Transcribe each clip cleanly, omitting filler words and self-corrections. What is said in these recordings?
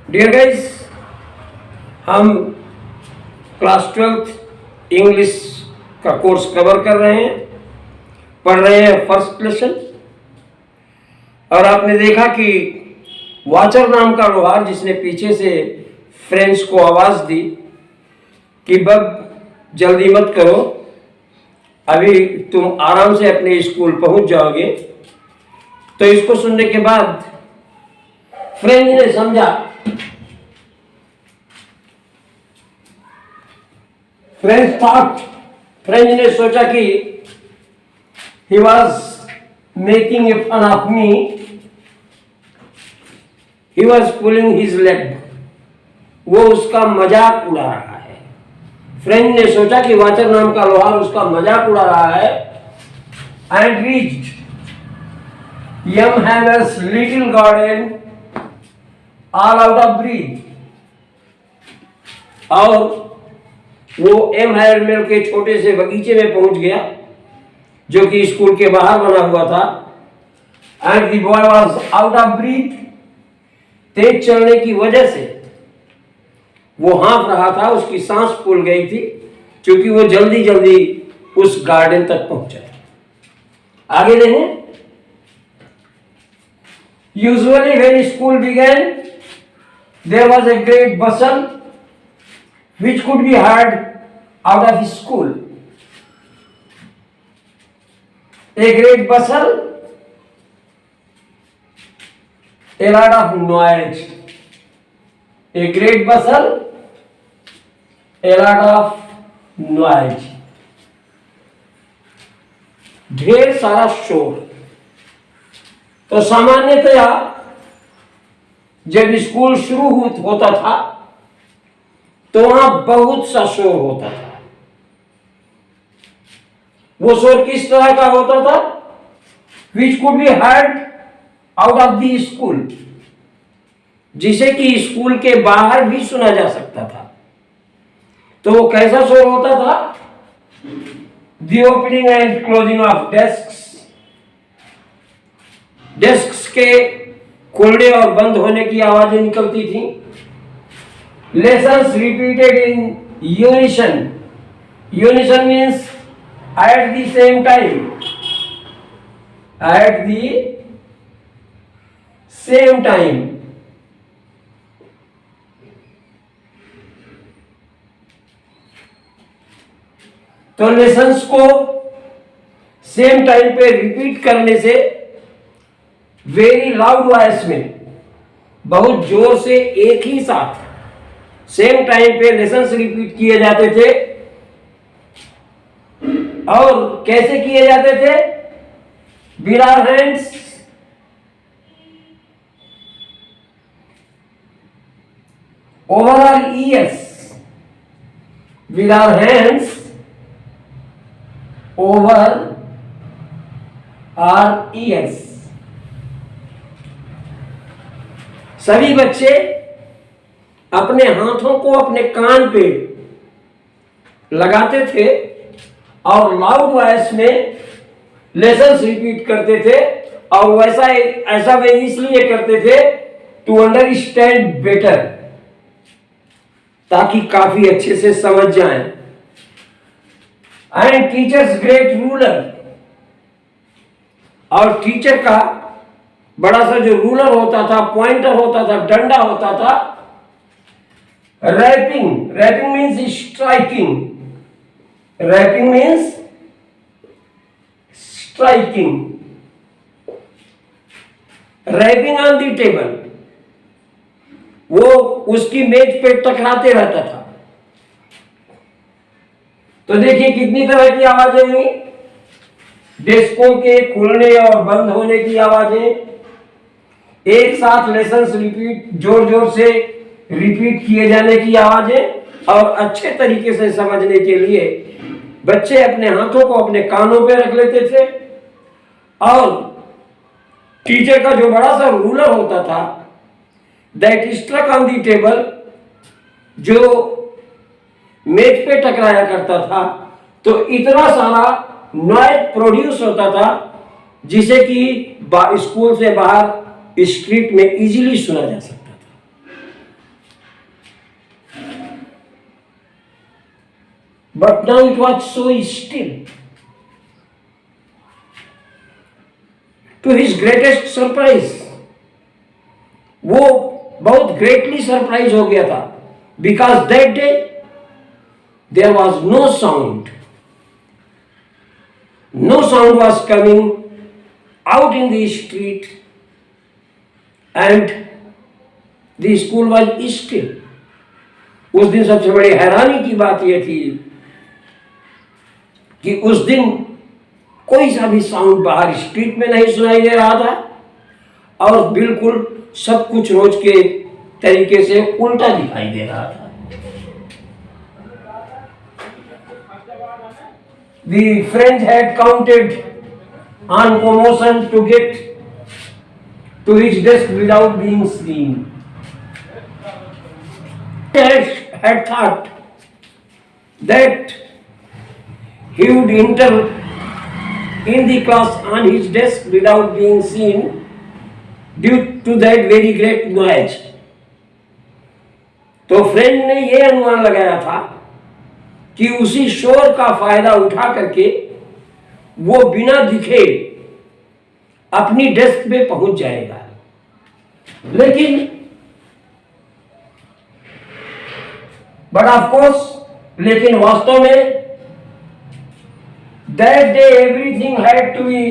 Dear guys, हम class 12th English का course cover कर रहे हैं, पढ़ रहे हैं फर्स्ट लेसन। और आपने देखा कि वाचर नाम का लोहार जिसने पीछे से फ्रेंड्स को आवाज दी कि बब जल्दी मत करो, अभी तुम आराम से अपने स्कूल पहुंच जाओगे। तो इसको सुनने के बाद फ्रेंड ने समझा, फ्रेंच ने सोचा कि he was making a fun of me, he was pulling his leg, वो उसका मजाक उड़ा रहा है। फ्रेंच ने सोचा कि वाचर नाम का लोहार उसका मजाक उड़ा रहा है। and reached young Hammer's little garden all out of breath, और वो एम हैमर के छोटे से बगीचे में पहुंच गया जो कि स्कूल के बाहर बना हुआ था। And the boy was out of breath, तेज चलने की वजह से वो हाँफ रहा था, उसकी सांस फूल गई थी क्योंकि वो जल्दी जल्दी उस गार्डन तक पहुंचा। आगे देखें। Usually when school begin there was a great bustle which could be heard out of school. A great bustle, a lot of noise. A great bustle, a lot of noise. ढेर सारा शोर। तो सामान्यतया जब स्कूल शुरू होता था तो वहां बहुत सा शोर होता था। वो शोर किस तरह का होता था? Which could be heard out of the school, जिसे कि स्कूल के बाहर भी सुना जा सकता था। तो वो कैसा शोर होता था? The opening and closing of desks, desk के खुलने और बंद होने की आवाजें निकलती थी। Lessons repeated in unison. Unison means at the same time. At the same time. तो लेसन्स को सेम टाइम पे रिपीट करने से वेरी लाउड वॉइस में, बहुत जोर से एक ही साथ सेम टाइम पे लेसन्स रिपीट किए जाते थे। और कैसे किए जाते थे? With our hands, over our years, with our hands over our years. सभी बच्चे अपने हाथों को अपने कान पे लगाते थे और लाउड वॉइस में लेसन्स रिपीट करते थे। और ऐसा वे इसलिए करते थे टू अंडरस्टैंड बेटर, ताकि काफी अच्छे से समझ जाएं। एंड टीचर्स ग्रेट रूलर, और टीचर का बड़ा सा जो रूलर होता था, पॉइंटर होता था, डंडा होता था, rapping. Rapping means striking. Rapping means striking. Rapping on the table, वो उसकी मेज पे टकराते रहता था। तो देखिए कितनी तरह की आवाजें हुई। डेस्कों के खुलने और बंद होने की आवाजें, एक साथ लेसन्स रिपीट, जोर जोर से रिपीट किए जाने की आवाजें, और अच्छे तरीके से समझने के लिए बच्चे अपने हाथों को अपने कानों पे रख लेते थे। और टीचर का जो बड़ा सा रूलर होता था, that struck on the table, जो मेज पे टकराया करता था, तो इतना सारा नॉइज प्रोड्यूस होता था जिसे कि स्कूल से बाहर स्ट्रीट में इजीली सुना जा सकता था। but now it was so still. To his greatest surprise, वो बहुत greatly surprised हो गया था, because that day there was no sound. No sound was coming out in the street, and the school was still. उस दिन सबसे बड़ी हैरानी की बात यह थी कि उस दिन कोई सा भी साउंड बाहर स्ट्रीट में नहीं सुनाई दे रहा था, और बिल्कुल सब कुछ रोज के तरीके से उल्टा दिखाई दे रहा था। The friend had counted on commotion to get to his desk without being seen. He had thought that he would enter in the class on his desk without being seen due to that very great noise. तो friend ने यह अनुमान लगाया था कि उसी शोर का फायदा उठा करके वो बिना दिखे अपनी डेस्क पे पहुंच जाएगा। लेकिन बट ऑफ कोर्स, लेकिन वास्तव में that day everything had to be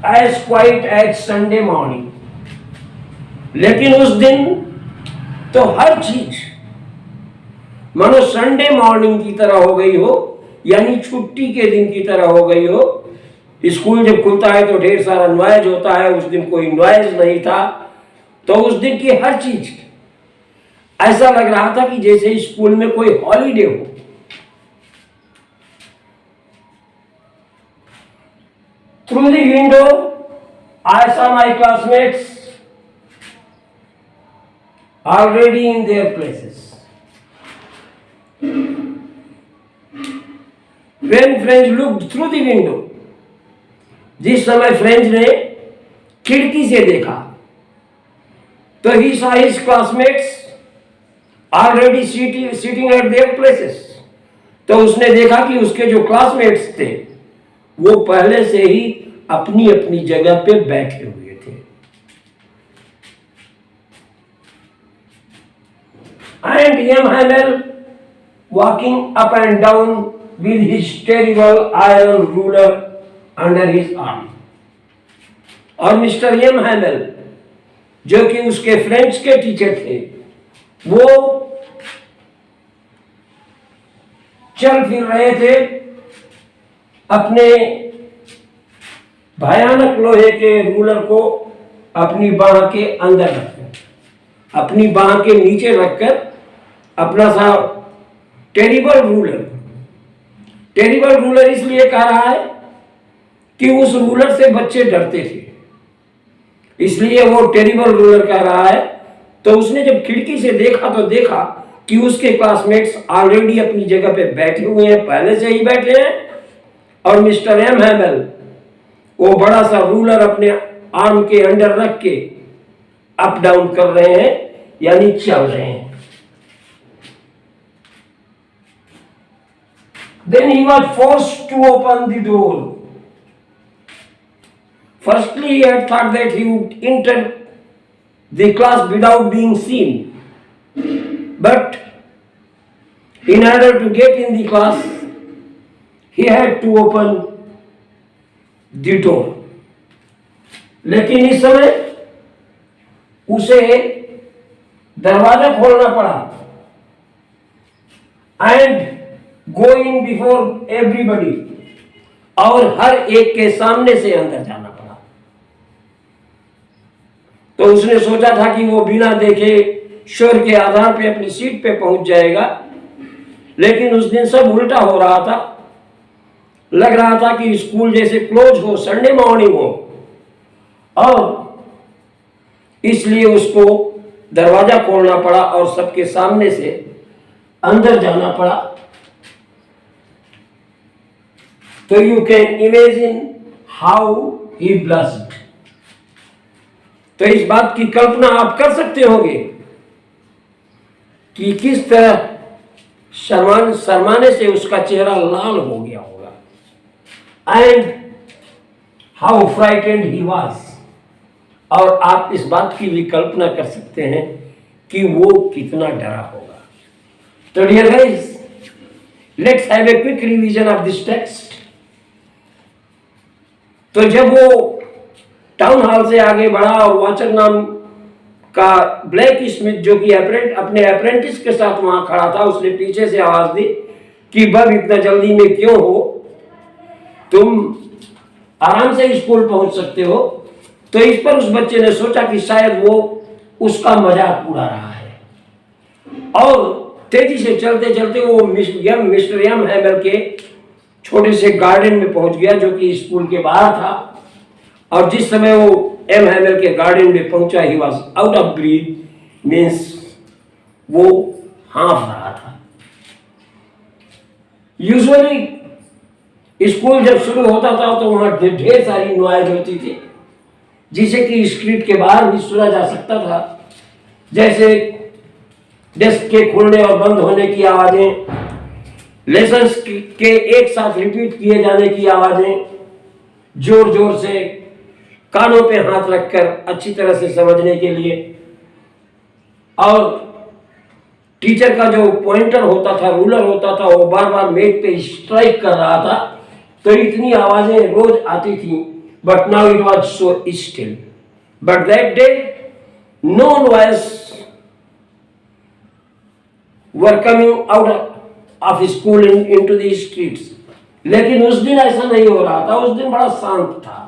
as quiet as Sunday morning. लेकिन उस दिन तो हर चीज मानो संडे मॉर्निंग की तरह हो गई हो, यानी छुट्टी के दिन की तरह हो गई हो। स्कूल जब खुलता है तो ढेर सारा नॉइज होता है, उस दिन कोई नॉइज नहीं था। तो उस दिन की हर चीज ऐसा लग रहा था कि जैसे स्कूल में कोई हॉलीडे हो। Through the window, I saw my classmates already in their places. When friends looked through the window, जिस समय फ्रेंड्स ने खिड़की से देखा तो he saw his classmates already sitting at their places. तो उसने देखा कि उसके जो क्लासमेट्स थे वो पहले से ही अपनी अपनी जगह पे बैठे हुए थे। And M. Hamel walking up and down with his terrible iron ruler under his arm. और मिस्टर एम हैमेल जो कि उसके फ्रेंच के टीचर थे, वो चल फिर रहे थे अपने भयानक लोहे के रूलर को अपनी बाह के अंदर रखकर, अपनी बाह के नीचे रखकर अपना सा टेरिबल रूलर इसलिए कह रहा है कि उस रूलर से बच्चे डरते थे, इसलिए वो टेरिबल रूलर कह रहा है। तो उसने जब खिड़की से देखा तो देखा कि उसके क्लासमेट्स ऑलरेडी अपनी जगह पे बैठे हुए हैं, पहले से ही बैठे हैं, और मिस्टर एम हैमेल वो बड़ा सा रूलर अपने आर्म के अंडर रख के अप डाउन कर रहे हैं, यानी चल रहे हैं। Then he was forced to open the door. Firstly, he had thought that he would enter the class without being seen. But in order to get in the class, he had to open the door. लेकिन इस समय उसे दरवाजा खोलना पड़ा and go in before everybody, और हर एक के सामने से अंदर जाना पड़ा। तो उसने सोचा था कि वो बिना देखे शोर के आधार पे अपनी सीट पे पहुंच जाएगा, लेकिन उस दिन सब उल्टा हो रहा था। लग रहा था कि स्कूल जैसे क्लोज हो, संडे मॉर्निंग हो, और इसलिए उसको दरवाजा खोलना पड़ा और सबके सामने से अंदर जाना पड़ा। तो you can imagine how he blessed. तो इस बात की कल्पना आप कर सकते होंगे कि किस तरह शर्माने से उसका चेहरा लाल हो गया होगा। And how frightened he was, और आप इस बात की भी कल्पना कर सकते हैं कि वो कितना डरा होगा। तो dear guys, let's have a quick revision of this text. तो जब वो टाउन हॉल से आगे बढ़ा और वॉचर नाम का ब्लैक स्मिथ जो कि अपने अप्रेंटिस के साथ वहां खड़ा था, उसने पीछे से आवाज दी कि बब इतना जल्दी में क्यों हो, तुम आराम से स्कूल पहुंच सकते हो। तो इस पर उस बच्चे ने सोचा कि शायद वो उसका मजाक उड़ा रहा है, और तेजी से चलते चलते वो मिस्टर एम हैमर के छोटे से गार्डन में पहुंच गया जो कि स्कूल के बाहर था। और जिस समय वो एम हैमर के गार्डन में पहुंचा, he was out of breathe, means वो हाँफ रहा था। यूजुअली स्कूल जब शुरू होता था तो वहां ढेर सारी नॉइज होती थी, जिसे कि स्ट्रीट के बाहर भी सुना जा सकता था, जैसे डेस्क के खुलने और बंद होने की आवाजें, लेसन्स के एक साथ रिपीट किए जाने की आवाजें, जोर जोर से कानों पे हाथ रखकर अच्छी तरह से समझने के लिए, और टीचर का जो पॉइंटर होता था, रूलर होता था, वो बार बार मेज पे स्ट्राइक कर रहा था। तो इतनी आवाजें रोज आती थी, but now it was so still. But that day no noise were coming out of school into the streets. लेकिन उस दिन ऐसा नहीं हो रहा था, उस दिन बड़ा शांत था।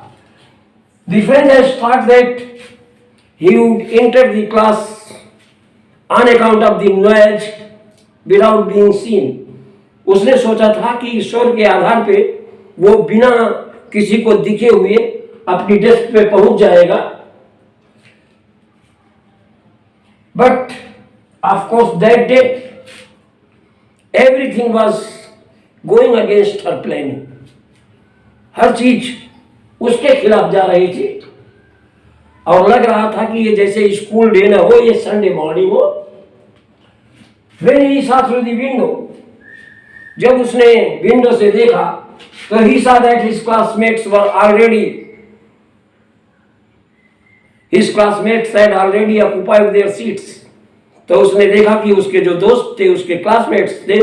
The friend has thought that he would enter the class on account of the noise without being seen. उसने सोचा था कि ईश्वर के आधार पे वो बिना किसी को दिखे हुए अपनी डेस्क पे पहुंच जाएगा। But of course that day everything was going against her planning. हर चीज उसके खिलाफ जा रही थी, और लग रहा था कि ये जैसे स्कूल डे न हो, ये संडे मॉर्निंग हो। When he saw through the window, जब उसने विंडो से देखा तो he saw that his classmates had already occupied their seats. तो उसने देखा कि उसके जो दोस्त थे, उसके क्लासमेट्स थे,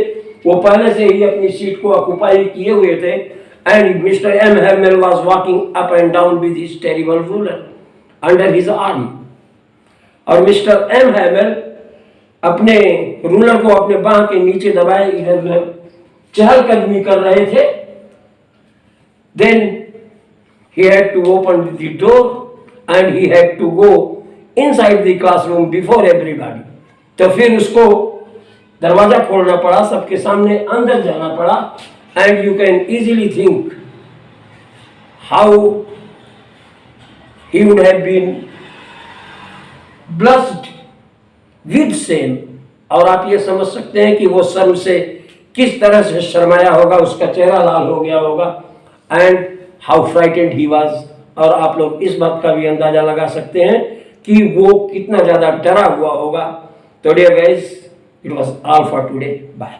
वो पहले से ही अपनी सीट को ऑक्युपाई किए हुए थे। And Mr. M. Hamel was walking up and down with his terrible ruler under his arm. और मिस्टर एम हैमल अपने रूलर को अपने बांह के नीचे दबाए इधर उधर चहलकदमी कर रहे थे। Then he had to open the door and he had to go inside the classroom before everybody. तो फिर उसको दरवाजा खोलना पड़ा, सबके सामने अंदर जाना पड़ा। And you can easily think how he would have been blushed with shame. और आप ये समझ सकते हैं कि वो शर्म से किस तरह से शर्माया होगा, उसका चेहरा लाल हो गया होगा। And how frightened he was. और आप लोग इस बात का भी अंदाजा लगा सकते हैं कि वो कितना ज्यादा डरा हुआ होगा। तो dear guys, it was all for today. Bye.